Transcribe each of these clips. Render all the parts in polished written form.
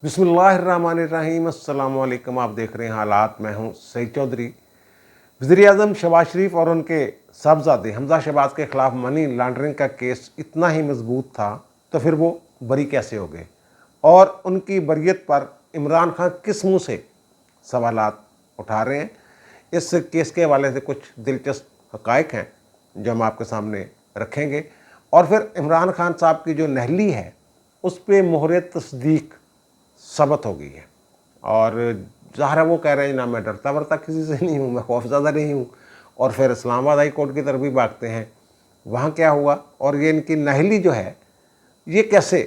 बिस्मिल्लाहिर्रहमानिर्रहीम। अस्सलाम वालेकुम। आप देख रहे हैं हालात। मैं हूं सईद चौधरी। वज़ीर-ए-आज़म शहबाज शरीफ और उनके साहबजादे हमजा शहबाज के खिलाफ मनी लॉन्ड्रिंग का केस इतना ही मजबूत था तो फिर वो बरी कैसे हो गए, और उनकी बरियत पर इमरान खान किस मुँह से सवालात उठा रहे हैं। इस केस के हवाले से कुछ दिलचस्प हक़ाइक़ हैं जो हम आपके सामने रखेंगे, और फिर इमरान खान साहब की जो नहली है उस पर मोहर तस्दीक सबत हो गई है। और ज़ाहिर है वो कह रहे हैं ना, मैं डरता वरता किसी से नहीं हूँ, मैं खौफज़दा नहीं हूँ। और फिर इस्लामाबाद हाई कोर्ट की तरफ भी भागते हैं, वहाँ क्या हुआ, और ये इनकी नहली जो है ये कैसे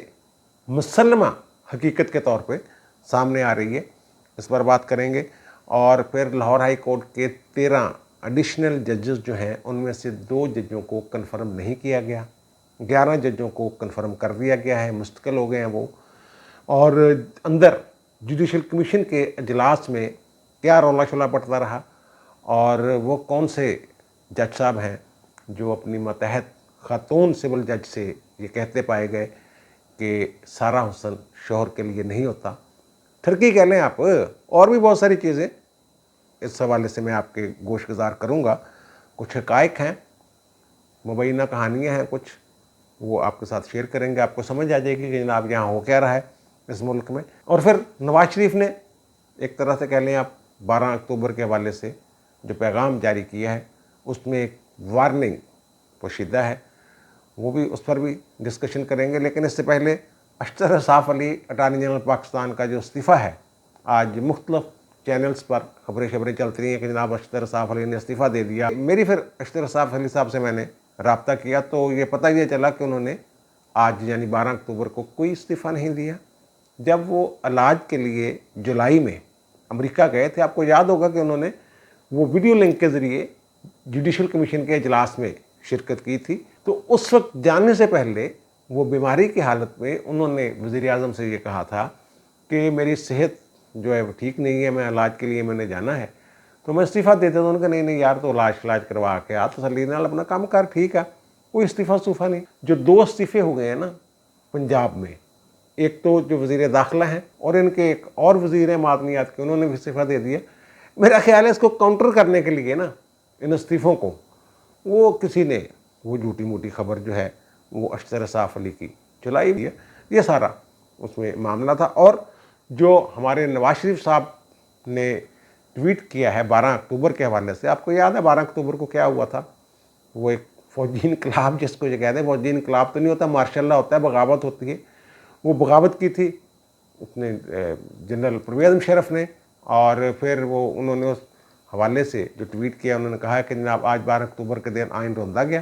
मुसल्लमा हकीकत के तौर पे सामने आ रही है, इस पर बात करेंगे। और फिर लाहौर हाई कोर्ट के 13 एडिशनल जजेस जो हैं उनमें से 2 जजों को कन्फर्म नहीं किया गया, 11 जजों को कन्फर्म कर दिया गया है, मुस्तकिल हो गए हैं वो। और अंदर जुडिशल कमीशन के अजलास में क्या रौला शोला पड़ता रहा, और वो कौन से जज साहब हैं जो अपनी मतहत ख़ातून सिविल जज से ये कहते पाए गए कि सारा हुस्न शोहर के लिए नहीं होता, ठरकी कह लें आप, और भी बहुत सारी चीज़ें इस हवाले से मैं आपके गोशगुजार करूँगा। कुछ हक़ाइक़ हैं, मुबैना कहानियाँ हैं, कुछ वो आपके साथ शेयर करेंगे, आपको समझ आ जाएगी कि जनाब यहाँ हो क्या रहा है इस मुल्क में। और फिर नवाज शरीफ ने एक तरह से कह लें आप 12 अक्टूबर के हवाले से जो पैगाम जारी किया है उसमें एक वार्निंग पोशीदा है, वो भी उस पर भी डिस्कशन करेंगे। लेकिन इससे पहले अशतर साफ़ अली अटारनी जनरल पाकिस्तान का जो इस्तीफ़ा है, आज मुख्तलिफ चैनल्स पर खबरें चलती रही हैं कि जनाब अशतर साफ़ अली ने इस्तीफ़ा दे दिया। मेरी फिर अशतर साफ़ अली साहब से मैंने रब्ता किया तो ये पता ही चला कि उन्होंने आज यानी 12 अक्टूबर को कोई इस्तीफ़ा नहीं दिया। जब वो इलाज के लिए जुलाई में अमेरिका गए थे, आपको याद होगा कि उन्होंने वो वीडियो लिंक के ज़रिए जुडिशल कमीशन के इजलास में शिरकत की थी। तो उस वक्त जाने से पहले वो बीमारी की हालत में उन्होंने वज़ीर-ए-आज़म से ये कहा था कि मेरी सेहत जो है वो ठीक नहीं है, मैं इलाज के लिए मैंने जाना है, तो मैं इस्तीफ़ा देता था। उन्होंने कहा नहीं यार, तो इलाज करवा के आ, तसल्ली नाल अपना काम कर, ठीक है, कोई इस्तीफ़ा नहीं। जो 2 इस्तीफ़े हो गए हैं ना पंजाब में, एक तो जो वज़ीर दाखिला हैं और इनके एक और वज़ीर हैं मादनियात के, उन्होंने भी इस्तीफ़ा दे दिया। मेरा ख्याल है इसको काउंटर करने के लिए ना, इन इस्तीफ़ों को, वो किसी ने वो झूठी मूठी खबर जो है वो अशतर साफ़ अली की चलाई हुई है, ये सारा उसमें मामला था। और जो हमारे नवाज शरीफ साहब ने ट्वीट किया है 12 अक्टूबर के हवाले से, आपको याद है 12 अक्टूबर को क्या हुआ था? वो एक फ़ौजी इनकलाब जिसको ये कहते हैं, फ़ौजी इनकलाब तो नहीं होता, मार्शल्ला होता है, बगावत होती है। वो बगावत की थी उसने जनरल परवेज़ मुशर्रफ ने, और फिर वो उन्होंने उस हवाले से जो ट्वीट किया, उन्होंने कहा कि जनाब आज 12 अक्टूबर के दिन आइन रौंदा गया,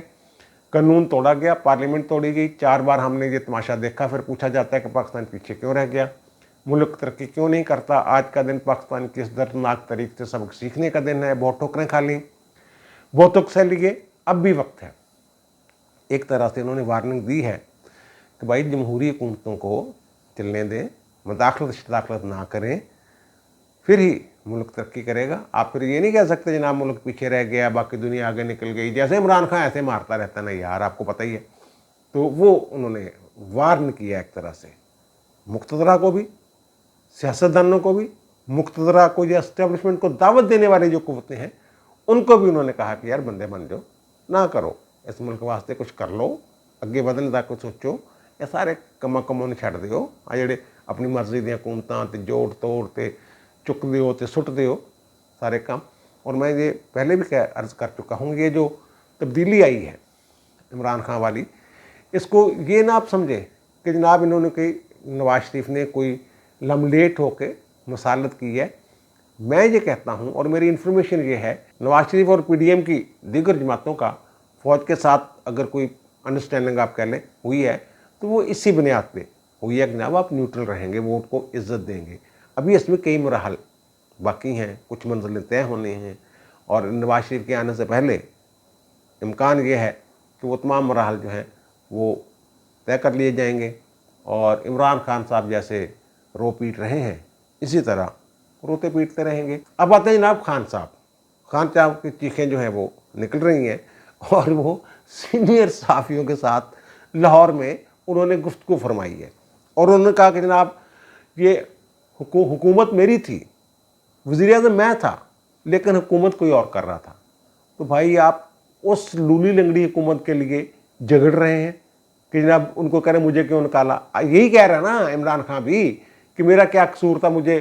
कानून तोड़ा गया, पार्लियामेंट तोड़ी गई, 4 बार हमने ये तमाशा देखा। फिर पूछा जाता है कि पाकिस्तान पीछे क्यों रह गया, मुल्क तरक्की क्यों नहीं करता। आज का दिन पाकिस्तान की इस दर्दनाक तरीके से सबक सीखने का दिन है। बहुत ठोकरें खा ली, बहुत दुख सह लिए, अब भी वक्त है। एक तरह से उन्होंने वार्निंग दी है कि भाई जमहूरी हुकूमतों को चलने दें, मुदाखलत ना करें, फिर ही मुल्क तरक्की करेगा। आप फिर ये नहीं कह सकते जनाब मुल्क पीछे रह गया, बाकी दुनिया आगे निकल गई, जैसे इमरान खान ऐसे मारता रहता ना यार, आपको पता ही है। तो वो उन्होंने वार्न किया एक तरह से मुक़्तदरा को भी, सियासतदानों को भी, मुक़्तदरा को या एस्टेब्लिशमेंट को दावत देने वाली जो कुव्वतें हैं उनको भी उन्होंने कहा कि यार बंदे बन जाओ, ना करो, इस मुल्क वास्ते कुछ कर लो, अगे बधने का कुछ सोचो, ये सारे कमों ने छड्ड दिओ। आ जिहड़े अपनी मर्जी दी हुकूमतां ते जोड़ तोड़ ते चुकते हो तो सुटते हो सारे काम। और मैं ये पहले भी अर्ज़ कर चुका हूँ, ये जो तब्दीली आई है इमरान खान वाली, इसको ये ना आप समझे कि जनाब इन्होंने कोई नवाज शरीफ ने कोई लमलेट होकर मसालत की है। मैं ये कहता हूँ, और मेरी इन्फॉर्मेशन ये है, नवाज शरीफ और PDM की दीगर जमातों का फ़ौज के साथ अगर कोई अंडरस्टैंडिंग आप कह लें हुई है तो वो इसी बुनियाद पे हुई है कि जनाब आप न्यूट्रल रहेंगे, वोट को इज्जत देंगे। अभी इसमें कई मराहल बाकी हैं, कुछ मंजिलें तय होने हैं, और नवाज शरीफ के आने से पहले इम्कान ये है कि वो तमाम मराहल जो हैं वो तय कर लिए जाएंगे। और इमरान खान साहब जैसे रो पीट रहे हैं, इसी तरह रोते पीटते रहेंगे। अब आते हैं जनाब खान साहब की चीखें जो हैं वो निकल रही हैं, और वो सीनियर सहाफ़ियों के साथ लाहौर में उन्होंने गुफ्तगू फरमाई है, और उन्होंने कहा कि जनाब ये हुकूमत मेरी थी, वज़ीर आज़म मैं था, लेकिन हुकूमत कोई और कर रहा था। तो भाई आप उस लूली लंगड़ी हुकूमत के लिए झगड़ रहे हैं कि जनाब उनको कह रहे मुझे क्यों निकाला। यही कह रहा है ना इमरान खान भी कि मेरा क्या कसूर था, मुझे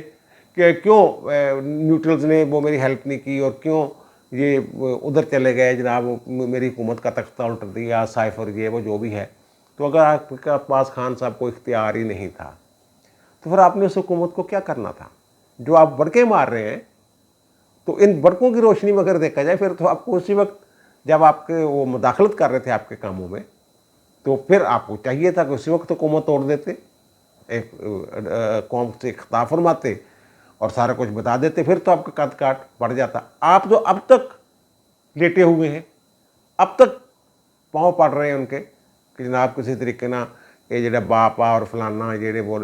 कि क्यों न्यूट्रल्स ने वो मेरी हेल्प नहीं की और क्यों ये उधर चले गए जनाब, मेरी हुकूमत का तख्ता उल्ट दिया, साइफर ये वो जो भी है। तो अगर आपके पास खान साहब को इख्तियार ही नहीं था तो फिर आपने उस हुकूमत को क्या करना था? जो आप बड़के मार रहे हैं, तो इन बड़कों की रोशनी में अगर देखा जाए फिर तो आपको उसी वक्त जब आपके वो मुदाखलत कर रहे थे आपके कामों में, तो फिर आपको चाहिए था कि उसी वक्त हुकूमत तोड़ देते, एक कौम से खिताब फरमाते और सारा कुछ बता देते, फिर तो आपका कद काट बढ़ जाता। आप जो अब तक लेटे हुए हैं, अब तक पाँव पड़ रहे हैं उनके कि जनाब किसी तरीके ना ये जो बापा और फलाना जेड़े वो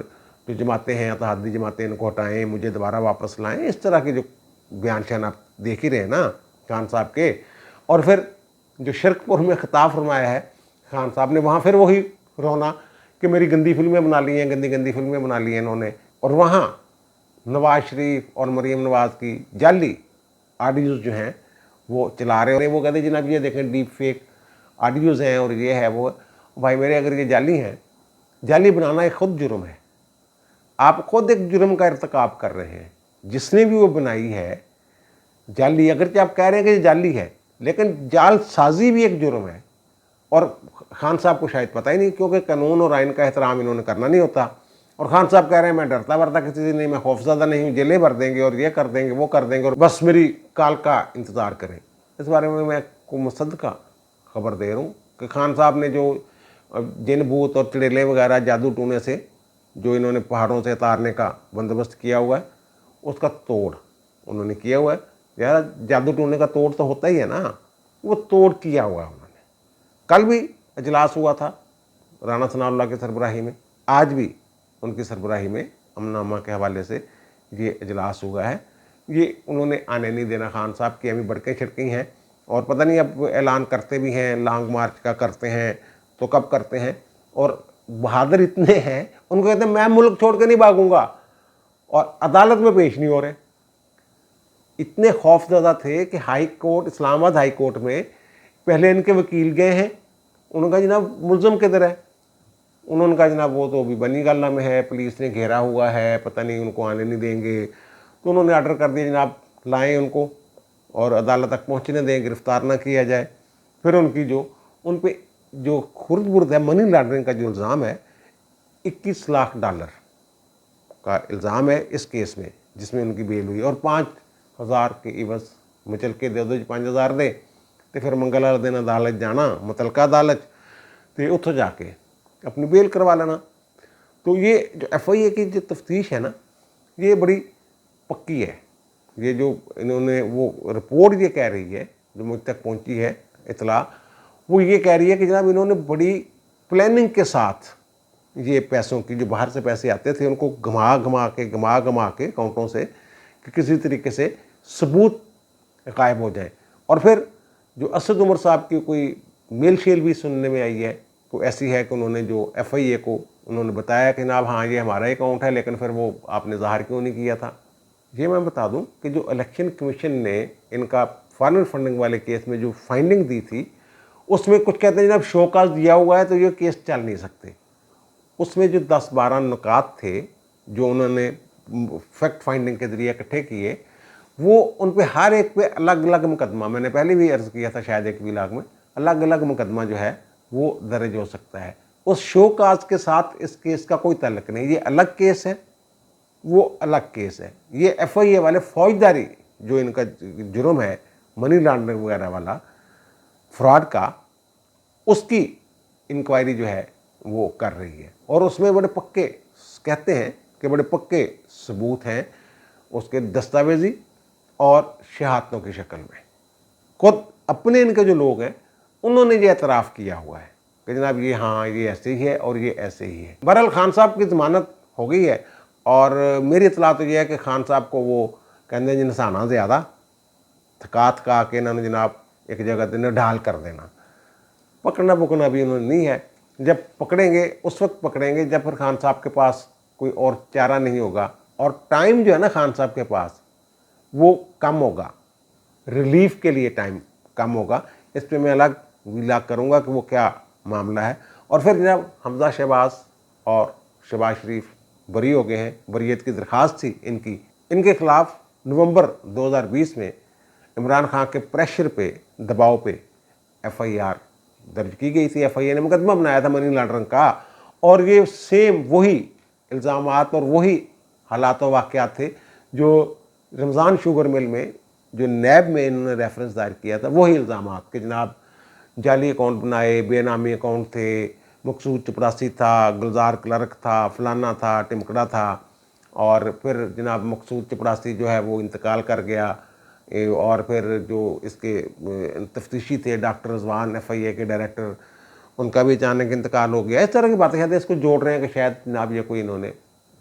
जो जमाते हैं अतहादी जमातें इनको हटाएं, मुझे दोबारा वापस लाएं, इस तरह के जो बयान शान आप देख ही रहे हैं ना खान साहब के। और फिर जो शिरकपुर में खिताब फरमाया है खान साहब ने, वहाँ फिर वही रोना कि मेरी गंदी फिल्में बना ली हैं, गंदी गंदी फिल्में बना ली हैं इन्होंने। और वहाँ नवाज शरीफ और मरीम नवाज की जाली ऑडियोज़ जो हैं वो चला रहे हैं। वो कहते हैं जनाब ये देखें डीप फेक ऑडियोज़ हैं और ये है वो। भाई मेरे अगर ये जाली हैं, जाली बनाना एक खुद जुर्म है, आप खुद एक जुर्म का इर्तिकाब कर रहे हैं। जिसने भी वो बनाई है जाली, अगरचे आप कह रहे हैं कि ये जाली है, लेकिन जाल साजी भी एक जुर्म है। और खान साहब को शायद पता ही नहीं, क्योंकि कानून और आइन का एहतराम इन्होंने करना नहीं होता। और खान साहब कह रहे हैं मैं डरता वरता किसी से नहीं, मैं खौफज़दा नहीं हूँ, जेलें भर देंगे और ये कर देंगे वो कर देंगे और बस मेरी काल का इंतज़ार करें। इस बारे में मैं को मुसद्दक़ा खबर दे रहा हूँ कि खान साहब ने जो जिन भूत और चिड़ेले वगैरह जादू टूने से जो इन्होंने पहाड़ों से उतारने का बंदोबस्त किया हुआ है, उसका तोड़ उन्होंने किया हुआ है। यार जादू टूने का तोड़ तो होता ही है ना, वो तोड़ किया हुआ है उन्होंने। कल भी इजलास हुआ था राना सनाउल्लाह की सरबराही में, आज भी उनकी सरबराही में अमनामा के हवाले से ये इजलास हुआ है। ये उन्होंने आने नहीं देना खान साहब की, अभी बड़कें छिड़की हैं और पता नहीं अब ऐलान करते भी हैं, लॉन्ग मार्च का करते हैं तो कब करते हैं। और बहादुर इतने हैं, उनको कहते हैं मैं मुल्क छोड़ के नहीं भागूंगा और अदालत में पेश नहीं हो रहे। इतने खौफजदा थे कि high court, Islamabad high court में पहले इनके वकील गए हैं, उन्होंने कहा जनाब मुलजम किधर है? उन्होंने कहा जनाब वो तो अभी बनी गाला में है, पुलिस ने घेरा हुआ है, पता नहीं उनको आने नहीं देंगे। तो उन्होंने आर्डर कर दिया जनाब लाएं उनको और अदालत तक पहुंचने दें, गिरफ्तार ना किया जाए। फिर उनकी जो उन पर जो खुर्द बुर्द है, मनी लॉन्ड्रिंग का जो इल्ज़ाम है, 21 लाख डॉलर का इल्ज़ाम है इस केस में, जिसमें उनकी बेल हुई। और 5,000 के इवज़ मचल के दे दो, 5,000 दे तो फिर मंगल वाले दिन अदालत जाना, मुतलका अदालत, तो उत्थों जाके अपनी बेल करवा लेना। तो ये जो FIA की जो तफ्तीश है ना, ये बड़ी पक्की है। ये जो इन्होंने वो रिपोर्ट ये कह रही है, जो मुझ तक पहुंची है इतला, वो ये कह रही है कि जनाब इन्होंने बड़ी प्लानिंग के साथ ये पैसों की, जो बाहर से पैसे आते थे उनको घुमा घुमा के अकाउंटों से कि किसी तरीके से सबूत गायब हो जाए। और फिर जो असद उमर साहब की कोई मेल शेल भी सुनने में आई है, तो ऐसी है कि उन्होंने जो FIA को उन्होंने बताया कि जनाब हाँ ये हमारा अकाउंट है, लेकिन फिर वो आपने ज़ाहिर क्यों नहीं किया था। ये मैं बता दूं कि जो इलेक्शन कमीशन ने इनका फॉरेन फंडिंग वाले केस में जो फाइंडिंग दी थी, उसमें कुछ कहते हैं जनाब शोकाज दिया हुआ है तो ये केस चल नहीं सकते। उसमें जो 10-12 नुकात थे जो उन्होंने फैक्ट फाइंडिंग के ज़रिए इकट्ठे किए, वो उन पे हर एक पे अलग अलग मुकदमा, मैंने पहले भी अर्ज़ किया था शायद एक विलाग में, अलग अलग मुकदमा जो है वो दर्ज हो सकता है। उस शोकाज के साथ इस केस का कोई ताल्लुक नहीं, ये अलग केस है, वो अलग केस है। ये FIA वाले फौजदारी जो इनका जुर्म है मनी लॉन्ड्रिंग वगैरह वाला फ्रॉड का, उसकी इंक्वायरी जो है वो कर रही है। और उसमें बड़े पक्के कहते हैं कि बड़े पक्के सबूत हैं उसके दस्तावेजी और शहादतों की शक्ल में। खुद अपने इनके जो लोग हैं उन्होंने ये एतराफ़ किया हुआ है कि जनाब ये हाँ ये ऐसे ही है और ये ऐसे ही है। बहरहाल खान साहब की ज़मानत हो गई है और मेरी इतला तो ये है कि खान साहब को वो कहते हैं नसाना ज़्यादा, थका के इन्होंने जनाब एक जगह दिन ढाल कर देना। पकड़ना पकड़ना भी उन्होंने नहीं है, जब पकड़ेंगे उस वक्त पकड़ेंगे जब फिर खान साहब के पास कोई और चारा नहीं होगा और टाइम जो है ना खान साहब के पास वो कम होगा, रिलीफ के लिए टाइम कम होगा। इस पर मैं अलग विलाग करूँगा कि वो क्या मामला है। और फिर जनाब हमजा शहबाज और शहबाज शरीफ बरी हो गए हैं, बरीयत की दरख्वास्त थी इनके खिलाफ नवंबर 2020 में इमरान खान के प्रेशर पे, दबाव पे FIR दर्ज की गई थी। FIA ने मुकदमा बनाया था मनी लॉन्ड्रिंग का, और ये सेम वही इल्ज़ामात और वही हालात व वाक़यात थे जो रमज़ान शुगर मिल में, जो नैब में इन्होंने रेफरेंस दायर किया था, वही इल्ज़ामात कि जनाब जाली अकाउंट बनाए, बेनामी अकाउंट थे, मकसूद चपरासी था, गुलजार क्लर्क था, फलाना था, टिमकड़ा था, और फिर जनाब मकसूद चपरासी जो है वो इंतकाल कर गया, और फिर जो इसके तफ्तीशी थे डॉक्टर रिजवान FIA के डायरेक्टर, उनका भी अचानक इंतकाल हो गया। इस तरह की बातें शायद इसको जोड़ रहे हैं कि शायद जनाब ये कोई इन्होंने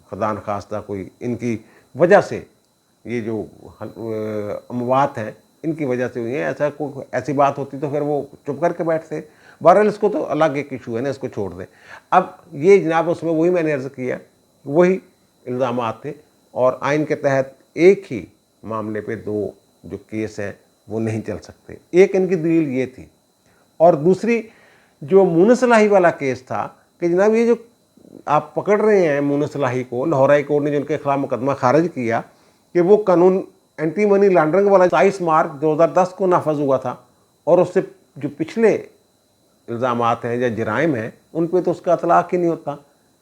खुदा न खास्ता कोई इनकी वजह से ये जो अमवात हैं इनकी वजह से हुई है। ऐसा कोई ऐसी बात होती तो फिर वो चुप करके बैठते। बहरहाल इसको तो अलग एक इशू है ना, इसको छोड़ दें। अब ये जनाब उसमें वही मैंने अर्ज़ किया, वही इल्ज़ामात थे, और आइन के तहत एक ही मामले पे दो जो केस हैं वो नहीं चल सकते। एक इनकी दलील ये थी, और दूसरी जो मुनस सलाही वाला केस था कि जनाब ये जो आप पकड़ रहे हैं मुनस सलाही को, लाहौर हाई कोर्ट ने जो उनके खिलाफ मुकदमा खारिज किया कि वो कानून एंटी मनी लॉन्ड्रिंग वाला 22 मार्च 2010 को नाफज हुआ था, और उससे जो पिछले इल्ज़ामात हैं या जराइम हैं उन पर तो उसका अतलाक़ ही नहीं होता।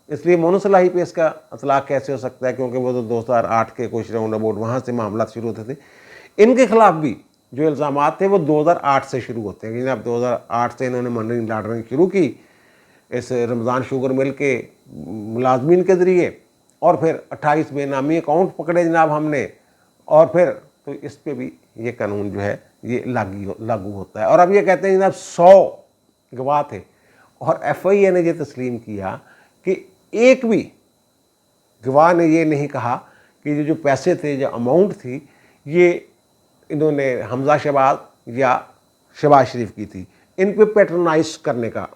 इसलिए मुनस सलाही पे इसका अतलाक़ कैसे हो सकता है, क्योंकि वो तो 2008 के कुछ राउंड अबाउट वहाँ से मामला शुरू होते थे। इनके खिलाफ भी जो इल्ज़ामात थे वो 2008 से शुरू होते हैं। अब 2008 से इन्होंने मनी लॉन्ड्रिंग शुरू की इस रमज़ान शुगर मिल के मुलाजमीन के ज़रिए, और फिर 28 बेनामी अकाउंट पकड़े जनाब हमने, और फिर तो इस पे भी ये कानून जो है ये लागू होता है। और अब ये कहते हैं जनाब 100 गवाह थे, और FIA ने ये तस्लीम किया कि एक भी गवाह ने ये नहीं कहा कि ये जो पैसे थे, जो अमाउंट थी, ये इन्होंने हमजा शहबाज या शहबाज शरीफ की थी। इन पे पैट्रोनाइज करने का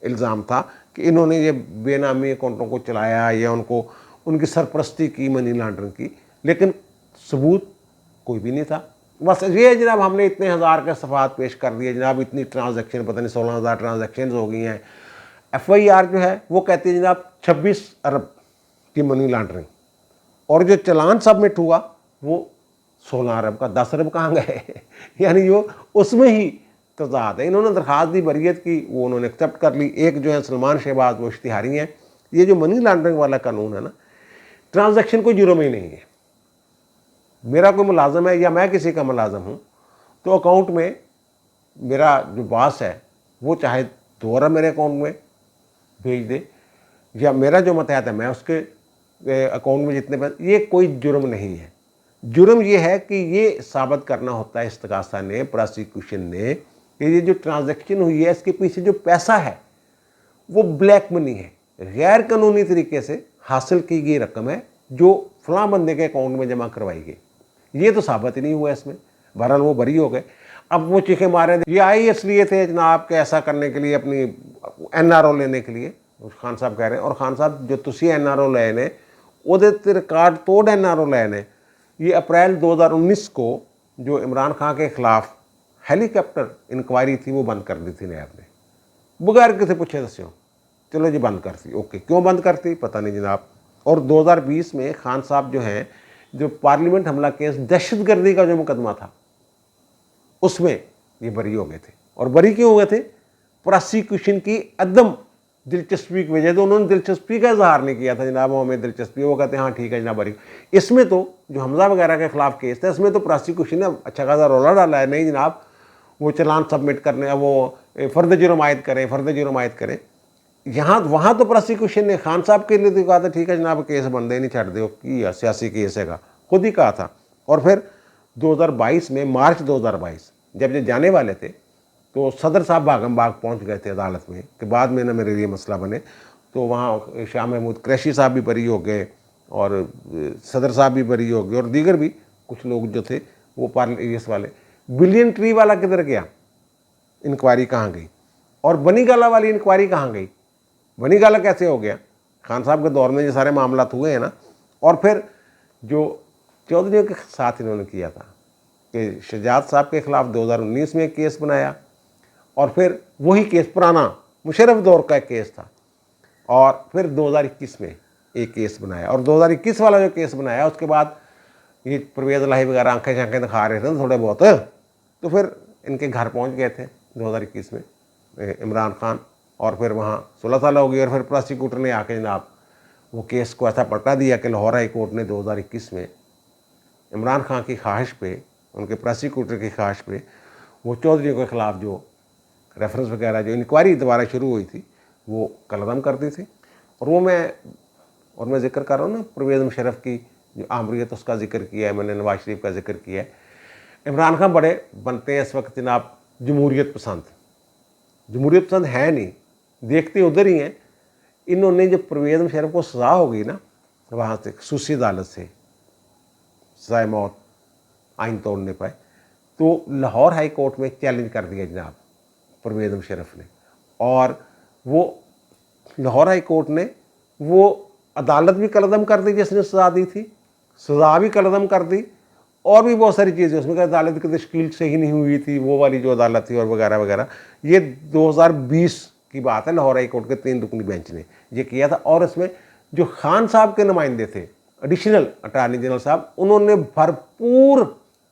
इल्ज़ाम था कि इन्होंने ये बेनामी अकाउंटों को चलाया या उनकी सरपरस्ती की मनी लॉन्ड्रिंग की, लेकिन सबूत कोई भी नहीं था। बस ये जनाब हमने इतने हज़ार के सफ़ात पेश कर दिए जनाब, इतनी ट्रांजैक्शन, पता नहीं 16,000 ट्रांजैक्शन हो गई हैं। FIR जो है वो कहती है जनाब 26 अरब की मनी लॉन्ड्रिंग, और जो चलान सबमिट हुआ वो 16 अरब का। 10 अरब कहाँ गए यानी वो उसमें ही तजाद है। इन्होंने दरख्वास्त दी बरीयत की, वो उन्होंने एक्सेप्ट कर ली। एक जो है सलमान शहबाज वो इश्तिहारी हैं। ये जो मनी लॉन्ड्रिंग वाला कानून है ना, ट्रांजैक्शन कोई जुर्म ही नहीं है। मेरा कोई मुलाजम है या मैं किसी का मुलाजम हूँ, तो अकाउंट में मेरा जो बॉस है वो चाहे 2 अरब मेरे अकाउंट में भेज दे, या मेरा जो मतहत है मैं उसके अकाउंट में जितने पैसे, ये कोई जुर्म नहीं है। जुर्म ये है कि ये साबित करना होता है इस्तगासा ने, प्रोसिक्यूशन ने, कि ये जो ट्रांजैक्शन हुई है इसके पीछे जो पैसा है वो ब्लैक मनी है, गैर कानूनी तरीके से हासिल की गई रकम है जो फलां बंदे के अकाउंट में जमा करवाई गई। ये तो साबित ही नहीं हुआ इसमें। बहरहाल वो बरी हो गए। अब वो चीखे मारे ये आए इसलिए थे जनाब के ऐसा करने के लिए, अपनी NRO लेने के लिए, खान साहब कह रहे हैं। और खान साहब जो तुसी NRO ले ने ਉਹਦੇ ਤੇ रिकॉर्ड तोड़ NRO ले ने। ये अप्रैल 2019 को जो इमरान खान के खिलाफ हेलीकॉप्टर इंक्वायरी थी वो बंद कर दी थी नैब ने, बगैर किसी पूछे दस्यों। चलो जी बंद करती, ओके, क्यों बंद करती पता नहीं जनाब। और 2020 में खान साहब जो हैं, जो पार्लियामेंट हमला केस दहशतगर्दी का जो मुकदमा था उसमें ये बरी हो गए थे। और बरी क्यों हो गए थे? प्रोसिक्यूशन की अदम दिलचस्पी की वजह से। उन्होंने दिलचस्पी का इजहार नहीं किया था जनाब, हमें दिलचस्पी, वो कहते हैं हाँ ठीक है जनाब बरी। इसमें तो जो हमजा वगैरह के खिलाफ केस था इसमें तो प्रोसिक्यूशन ने अच्छा खासा रौला डाला है, नहीं जनाब वो चलान सबमिट करने, वो फ़र्द जुर्म आयद करें, फ़र्द जुर्म आयद करें। यहाँ वहाँ तो प्रोसिक्यूशन ने खान साहब के लिए तो कहा था ठीक है जनाब केस बंदे नहीं छड़ दो कि सियासी केस है, खुद ही कहा था। और फिर 2022 में, मार्च 2022 जब ये जाने वाले थे तो सदर साहब भागम भाग पहुँच गए थे अदालत में, कि बाद में ना मेरे लिए मसला बने। तो वहाँ शाह महमूद कुरैशी साहब भी बरी हो गए, और सदर साहब भी बरी हो गए, और दीगर भी कुछ लोग जो थे वो इस वाले। बिलियन ट्री वाला किधर गया, इंक्वायरी कहाँ गई? और बनी गाला वाली इंक्वायरी कहाँ गई? बनी गाला कैसे हो गया? खान साहब के दौर में ये सारे मामला हुए हैं ना। और फिर जो चौधरियों के साथ इन्होंने किया था कि शहजाद साहब के खिलाफ 2019 में एक केस बनाया और फिर वही केस पुराना मुशर्रफ दौर का एक केस था और फिर 2021 में एक केस बनाया और 2021 वाला जो केस बनाया उसके बाद ये परवेज़ इलाही वगैरह आंखें झांखें दिखा रहे थे ना थोड़े बहुत, तो फिर इनके घर पहुंच गए थे 2021 में इमरान खान और फिर वहाँ 16 साल हो गई और फिर प्रोसिक्यूटर ने आके जनाब वो केस को ऐसा पलटा दिया कि लाहौर हाई कोर्ट ने 2021 में इमरान खान की ख्वाहिश पे, उनके प्रोसिक्यूटर की ख्वाहिश पे वो चौधरियों के ख़िलाफ़ जो रेफरेंस वगैरह जो इंक्वायरी दोबारा शुरू हुई थी वो कलअदम कर दी थी। और मैं जिक्र कर रहा हूँ ना परवेज़ मुशर्रफ की जो आमरीत उसका जिक्र किया है मैंने, नवाज शरीफ का जिक्र किया है। इमरान खान बड़े बनते हैं इस वक्त जनाब जमहूरियत पसंद है नहीं, देखते उधर ही हैं। इन्होंने जब परवेज़ मुशर्रफ को सज़ा हो गई ना वहाँ से खसूसी अदालत से सज़ाए मौत आइन तोड़ने पाए तो लाहौर हाई कोर्ट में चैलेंज कर दिया जनाब परवेज़ मुशर्रफ ने और वो लाहौर हाई कोर्ट ने वो अदालत भी कलअदम कर दी जिसने सज़ा दी थी, सज़ा भी कलअदम कर दी और भी बहुत सारी चीज़ें उसमें कहा अदालत की तश्कील सही नहीं हुई थी वो वाली जो अदालत थी और वगैरह वगैरह। ये 2020 की बात है, लाहौर हाई कोर्ट के 3 रुकनी बेंच ने ये किया था और इसमें जो खान साहब के नुमाइंदे थे एडिशनल अटॉर्नी जनरल साहब, उन्होंने भरपूर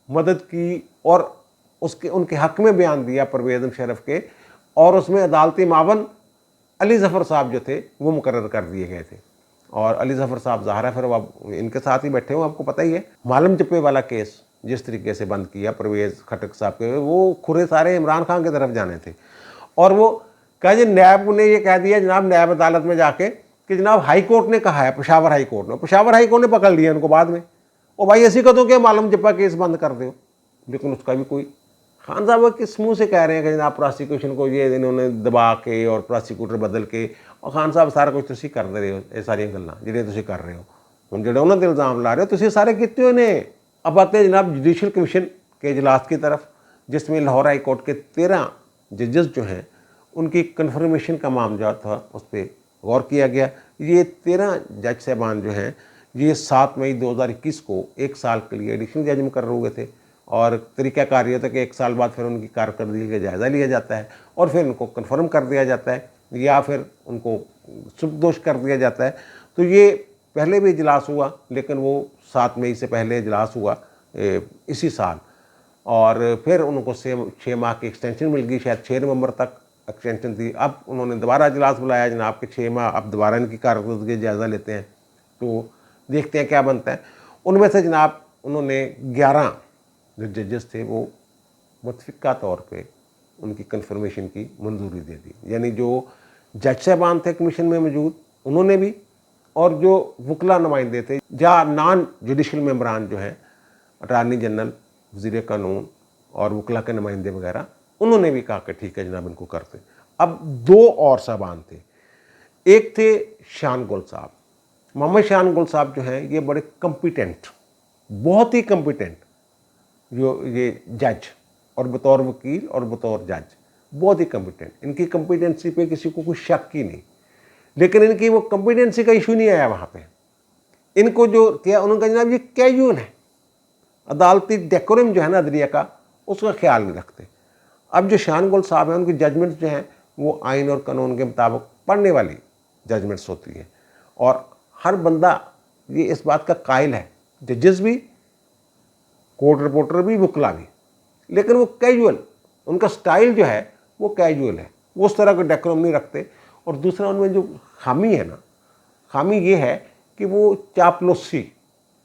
मदद की और उनके हक़ में बयान दिया परवेज़ मुशर्रफ के और उसमें अदालती मावन अली ज़फ़र साहब जो थे वो मुकर्रर कर दिए गए थे। और अली ज़फ़र साहब ज़ाहिर है फिर अब इनके साथ ही बैठे हो, आपको पता ही है मालम जप्पे वाला केस जिस तरीके से बंद किया परवेज़ खटक साहब के, वो खुरे सारे इमरान खान की तरफ जाने थे और वो कहा जी नैब ने ये कह दिया जनाब नैब अदालत में जाके कि जनाब हाई कोर्ट ने कहा है, पेशावर हाई कोर्ट ने पकड़ लिया उनको बाद में, और भाई ऐसी कदों के मालम जप्पा केस बंद कर दो। लेकिन उसका भी कोई खान साहब किस मुँह से कह रहे हैं कि जनाब प्रोसिक्यूशन को ये इन्होंने दबा के और प्रोसिक्यूटर बदल के, और खान साहब सारा कुछ तुसी कर रहे हो, ये सारी गल्लां जिहड़ियां तुसी कर रहे हो हुण जिहड़े उन्हां ते इल्ज़ाम ला रहे हो तुसी सारे कीते हुए ने। अब आते हैं जनाब जुडिशल कमीशन के इजलास की तरफ जिसमें लाहौर हाई कोर्ट के 13 जजेस जो हैं उनकी कन्फर्मेशन का मामला था, उस पर गौर किया गया। ये 13 जज साहबान जो हैं ये 7 मई 2021 को 1 साल के लिए एडिशनल जज मुकर्रर हुए थे और तरीक़ाकार ये था कि 1 साल बाद फिर उनकी कारकर्दगी का जायज़ा लिया जाता है और फिर उनको कन्फर्म कर दिया जाता है या फिर उनको सुबदोश कर दिया जाता है। तो ये पहले भी इजलास हुआ लेकिन वो 7 मई से पहले इजलास हुआ इसी साल और फिर उनको 6 माह की एक्सटेंशन मिल गई, शायद 6 नवंबर तक एक्सटेंशन थी। अब उन्होंने दोबारा इजलास बुलाया जनाब के 6 माह अब दोबारा इनकी कारकर्दगी का जायज़ा लेते हैं तो देखते हैं क्या बनता है। उनमें से जनाब उन्होंने 11 जो जजेस थे वो मुतफ़िक़ा तौर पे उनकी कन्फर्मेशन की मंजूरी दे दी, यानी जो जज साहबान थे कमीशन में मौजूद उन्होंने भी और जो वकला नुमाइंदे थे या नॉन जुडिशल मेम्बरान जो हैं अटॉर्नी जनरल, वज़ीर कानून और वकला के नुमाइंदे वगैरह, उन्होंने भी कहा कि ठीक है जनाब इनको करते। अब 2 और साहबान थे, एक थे शान गुल साहब। मोहम्मद शान गुल साहब जो हैं ये बड़े कम्पिटेंट, बहुत ही कम्पिटेंट जो ये जज और बतौर वकील और बतौर जज बहुत ही कम्पिटेंट, इनकी कम्पिटेंसी पे किसी को कोई शक ही नहीं। लेकिन इनकी वो कम्पिटेंसी का इशू नहीं आया वहाँ पे। इनको जो क्या उन्होंने कहा जनाब ये कैजुअल है, अदालती डेकोरम जो है ना अदलिया का उसका ख्याल नहीं रखते। अब जो शान गुल साहब हैं उनकी जजमेंट्स जो हैं वो आइन और कानून के मुताबिक पढ़ने वाली जजमेंट्स होती हैं और हर बंदा ये इस बात का कायल है, जजेस भी, कोर्ट रिपोर्टर भी, वकला भी, लेकिन वो कैजुअल, उनका स्टाइल जो है वो कैजुअल है, वो उस तरह का डेकोरम नहीं रखते। और दूसरा उनमें जो खामी है ना, खामी ये है कि वो चापलूसी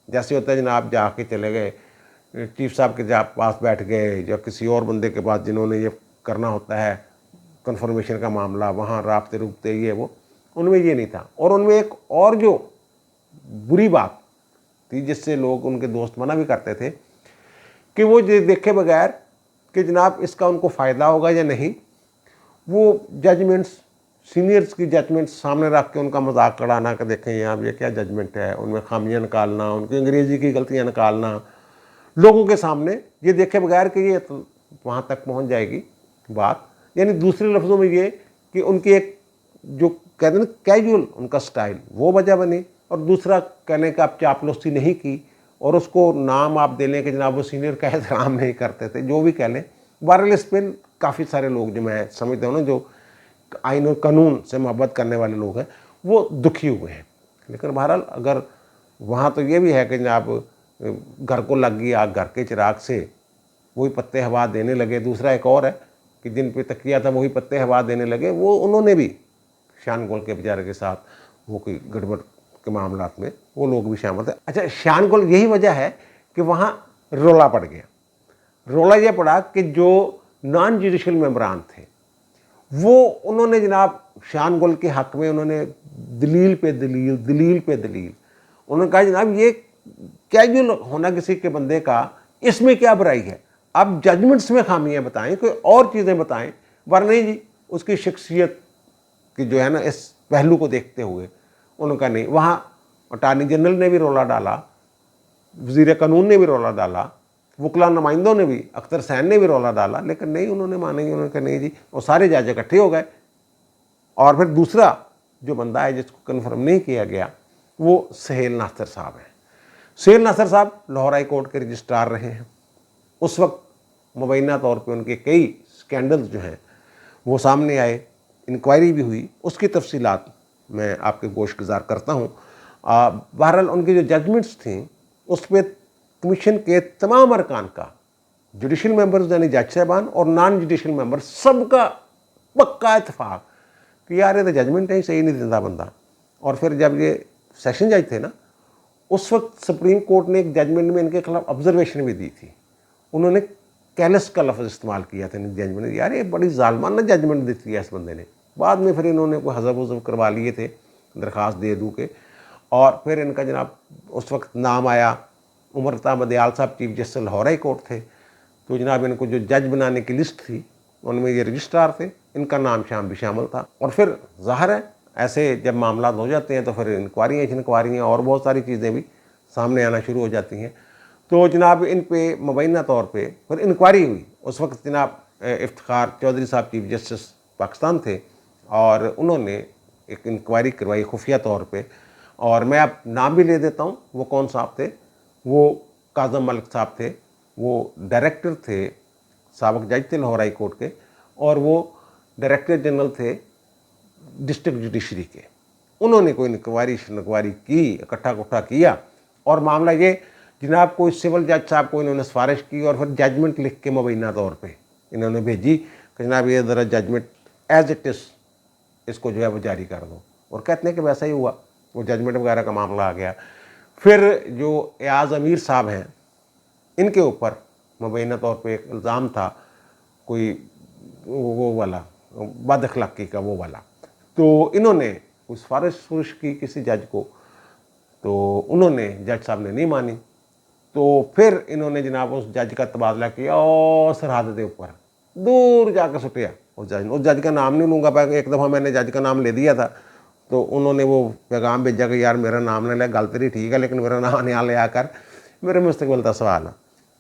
जैसे होता है जनाब जाके चले गए चीफ साहब के पास बैठ गए या किसी और बंदे के पास जिन्होंने ये करना होता है कन्फर्मेशन का मामला, वहाँ राब्ते रुकते ये वो, उनमें ये नहीं था। और उनमें एक और जो बुरी बात थी जिससे लोग उनके दोस्त मना भी करते थे कि वो देखे बगैर कि जनाब इसका उनको फ़ायदा होगा या नहीं, वो जजमेंट्स, सीनियर्स की जजमेंट्स सामने रख के उनका मजाक उड़ाना कि देखें यहाँ ये क्या जजमेंट है, उनमें खामियां निकालना, उनकी अंग्रेज़ी की गलतियाँ निकालना लोगों के सामने, ये देखे बगैर कि ये तो वहाँ तक पहुँच जाएगी बात। यानी दूसरे लफ्ज़ों में ये कि उनकी एक जो कहते हैं ना कैजुअल उनका स्टाइल वो वजह बनी, और दूसरा कहने का आप चापलूसी नहीं की और उसको नाम आप दे लें कि जनाब वो सीनियर का एहतराम नहीं करते थे, जो भी कह लें। बहरहाल इस पर काफ़ी सारे लोग जो मैं समझता हूँ ना, जो आइन और कानून से मोहब्बत करने वाले लोग हैं, वो दुखी हुए हैं। लेकिन बहरहाल अगर वहाँ तो ये भी है कि जनाब घर को लग गई आग, घर के चिराग से वही पत्ते हवा देने लगे। दूसरा एक और है कि जिन पे तकिया था वही पत्ते हवा देने लगे, वो उन्होंने भी शान गोल के बेचारे के साथ वो कोई गड़बड़ के मामलात में वो लोग भी शामिल थे। अच्छा, शान गोल यही वजह है कि वहाँ रोला पड़ गया। रोला यह पड़ा कि जो नॉन जुडिशल मेंबरान थे वो उन्होंने जनाब शान गोल के हक में उन्होंने दलील पे दलील उन्होंने कहा जनाब ये कैजुअल होना किसी के बंदे का, इसमें क्या बुराई है, आप जजमेंट्स में खामियां बताएं, कोई और चीज़ें बताएं, वरना नहीं जी उसकी शख्सियत की जो है ना इस पहलू को देखते हुए उन्होंने कहा नहीं। वहाँ अटार्नी जनरल ने भी रोला डाला, वज़ीर कानून ने भी रोला डाला, वकला नुमाइंदों ने भी, अख्तर सैन ने भी रोला डाला, लेकिन नहीं उन्होंने मानेंगे। उन्होंने कहा नहीं जी, और सारे जज इकट्ठे हो गए। और फिर दूसरा जो बंदा है जिसको कन्फर्म नहीं किया गया वो सहेल नासिर साहब हैं। सहेल नासिर साहब लाहौर हाई कोर्ट के रजिस्ट्रार रहे हैं। उस वक्त मुबैना तौर पे उनके कई स्कैंडल्स जो हैं वो सामने आए, इंक्वायरी भी हुई, उसकी तफसीलात मैं आपके गोशगुजार करता हूँ। बहरहाल उनकी जो जजमेंट्स थी उस पर कमीशन के तमाम अरकान का, जुडिशल मेंबर्स यानी जज साहबान और नॉन जुडिशल मेंबर, सबका पक्का इतफाक कि यार ये तो जजमेंट ही सही नहीं देता बंदा। और फिर जब ये सेशन जज थे ना, उस वक्त सुप्रीम कोर्ट ने एक जजमेंट में इनके खिलाफ ऑब्जर्वेशन भी दी थी। उन्होंने कैलस का लफ्ज़ इस्तेमाल किया था जजमेंट, यार ये बड़ी जालमाना जजमेंट देती है इस बंदे ने। बाद में फिर इन्होंने कोई हज़ब वज़ब करवा लिए थे दरख्वास्त दे दूँ के, और फिर इनका जनाब उस वक्त नाम आया, उमर अता बदयाल साहब chief justice Lahore high court थे, तो जनाब इनको जो जज बनाने की लिस्ट थी उनमें ये रजिस्ट्रार थे, इनका नाम शाम भी शामिल था। और फिर ज़ाहिर है ऐसे जब मामला हो जाते हैं तो फिर इंक्वायरियाँ और बहुत सारी चीज़ें भी सामने आना शुरू हो जाती हैं। तो जनाब इन पे मुबैना तौर पे फिर इंक्वायरी हुई। उस वक्त जनाब इफ्तिखार चौधरी साहब चीफ जस्टिस पाकिस्तान थे और उन्होंने एक इंक्वायरी करवाई खुफिया तौर पे, और मैं अब नाम भी ले देता हूँ वो कौन साहब थे। वो काज़म मलिक साहब थे, वो डायरेक्टर थे, साबिक जज थे लाहौर हाई कोर्ट के, और वो डायरेक्टर जनरल थे डिस्ट्रिक्ट जुडिशरी के। उन्होंने कोई इंक्वायरी की, इकट्ठा किया, और मामला ये जनाब कोई सिविल जज साहब को इन्होंने सिफारिश की और फिर जजमेंट लिख के मुबैना तौर पे इन्होंने भेजी कि जनाब ये ज़रा जजमेंट एज इट इज़ इसको जो है वो जारी कर दो। और कहते हैं कि वैसा ही हुआ, वो जजमेंट वगैरह का मामला आ गया। फिर जो एयाज अमीर साहब हैं, इनके ऊपर मुबैना तौर पे एक इल्ज़ाम था कोई वो वाला बद अखलाक़ी का वो वाला, तो इन्होंने कोई सिफारिश की किसी जज को, तो उन्होंने जज साहब ने नहीं मानी। तो फिर इन्होंने जनाब उस जज का तबादला किया और सरहद के ऊपर दूर जाकर सुटिया उस जज का नाम नहीं लूँगा। एक दफ़ा मैंने जज का नाम ले दिया था तो उन्होंने वो पैगाम भेजा कि यार मेरा नाम नहीं लिया, गल तेरी ठीक है लेकिन मेरा नाम नहीं लिया कर, मेरे मुस्तकबिल का सवाल है।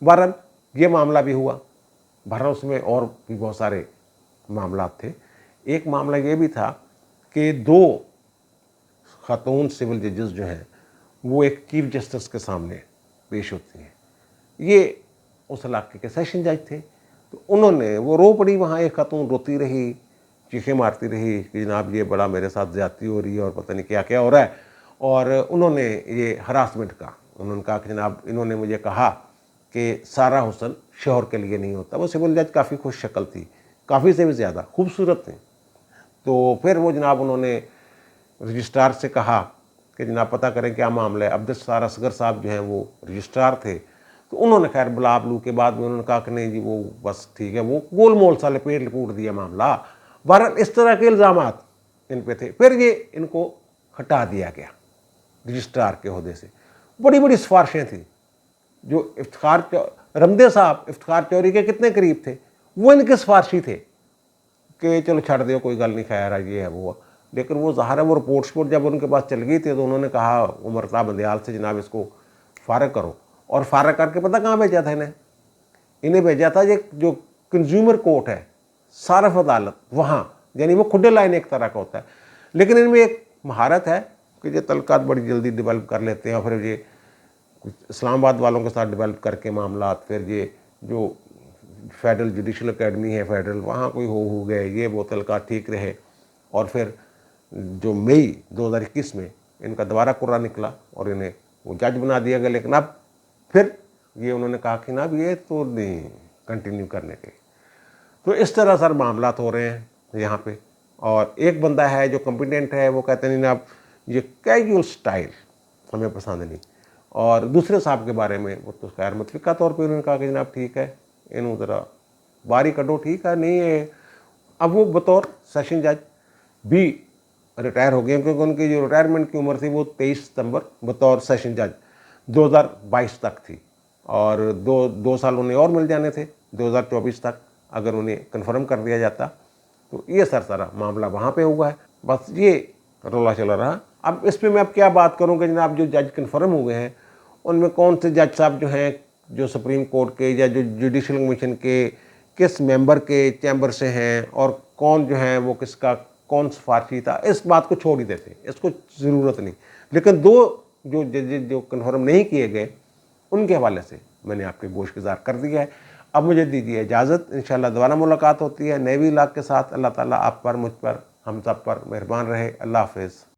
बहरहाल ये मामला भी हुआ। बहरहाल उसमें और भी बहुत सारे मामला थे। एक मामला ये भी था कि 2 खातून सिविल जजेस जो हैं वो एक चीफ जस्टिस के सामने पेश होती हैं। ये उस इलाके के सेशन जज थे, तो उन्होंने वो रो पड़ी वहाँ, एक खातून रोती रही, चीखें मारती रही कि जनाब ये बड़ा मेरे साथ ज़्यादती हो रही है और पता नहीं क्या क्या हो रहा है। और उन्होंने ये हरासमेंट का उन्होंने कहा कि जनाब इन्होंने मुझे कहा कि सारा हुस्न शोहर के लिए नहीं होता। वो सिविल जज काफ़ी खुश शक्ल थी, काफ़ी से भी ज़्यादा खूबसूरत थी। तो फिर वो जनाब उन्होंने रजिस्ट्रार से कहा कि जनाब पता करें क्या मामला है। अब्दुल असगर साहब जो हैं वो रजिस्ट्रार थे, तो उन्होंने खैर बुला बलू के बाद में उन्होंने कहा कि नहीं जी वो बस ठीक है, वो गोल मोल सा लपूट दिया मामला। बहरहाल इस तरह के इल्ज़ामात इन पे थे। फिर ये इनको हटा दिया गया रजिस्ट्रार के ओहदे से। बड़ी बड़ी सिफारिशें थी। जो रमदे साहब इफ्तिखार चौधरी के कितने करीब थे, वो इनके सिफारशी थे कि चलो छड़ दो कोई गल नहीं, खैर है ये है वो। लेकिन वो ज़ाहिर है वो रिपोर्ट जब उनके पास चल गई थी तो उन्होंने कहा उमर अता बंदयाल से जनाब इसको फ़ारग करो। और फ़ारग करके पता कहाँ भेजा था इन्हें भेजा था ये जो कंज्यूमर कोर्ट है, सारफ अदालत, वहाँ, यानी वो खुडे लाइन एक तरह का होता है। लेकिन इनमें एक महारत है कि ये तलकात बड़ी जल्दी डेवलप कर लेते हैं और फिर ये इस्लामाबाद वालों के साथ डेवलप करके मामला, फिर ये जो फेडरल जुडिशल एकेडमी है फेडरल, वहाँ कोई हो गए, ये बोतल का ठीक रहे। और फिर जो मई 2021 में इनका दोबारा कुर्रा निकला और इन्हें वो जज बना दिया गया। लेकिन अब फिर ये उन्होंने कहा कि ना अब ये तो नहीं कंटिन्यू करने के। तो इस तरह सर मामला हो रहे हैं यहाँ पे। और एक बंदा है जो कॉम्पिटेंट है, वो कहते नहीं ना अब ये कैजुअल स्टाइल हमें पसंद नहीं। और दूसरे साहब के बारे में वो तो खैर मतफिका तौर पे उन्होंने कहा कि जनाब ठीक है, इन ज़रा बारी कटो, ठीक है नहीं है। अब वो बतौर सेशन जज भी रिटायर हो गए, क्योंकि उनकी जो रिटायरमेंट की उम्र थी वो 23 सितंबर बतौर सेशन जज 2022 तक थी। और दो साल उन्हें और मिल जाने थे 2024 तक, अगर उन्हें कन्फर्म कर दिया जाता। तो ये सर सारा मामला वहाँ पे हुआ है। बस ये रोला चला रहा। अब इस पर मैं अब क्या बात करूँ कि जनाब जो जज कन्फर्म हुए हैं उनमें कौन से जज साहब जो हैं जो सुप्रीम कोर्ट के या जो जुडिशल कमीशन के किस मेंबर के चैम्बर से हैं, और कौन जो है वो किसका कौन सिफारशी था, इस बात को छोड़ ही देते, इसको ज़रूरत नहीं। लेकिन दो जो जजेज जो कन्फर्म नहीं किए गए उनके हवाले से मैंने आपके गोशगुजार कर दिया है। अब मुझे दीजिए इजाज़त, इंशाल्लाह दोबारा मुलाकात होती है नए व्लॉग के साथ। अल्लाह ताला आप पर, मुझ पर, हम सब पर मेहरबान रहे। अल्लाह हाफ़िज़।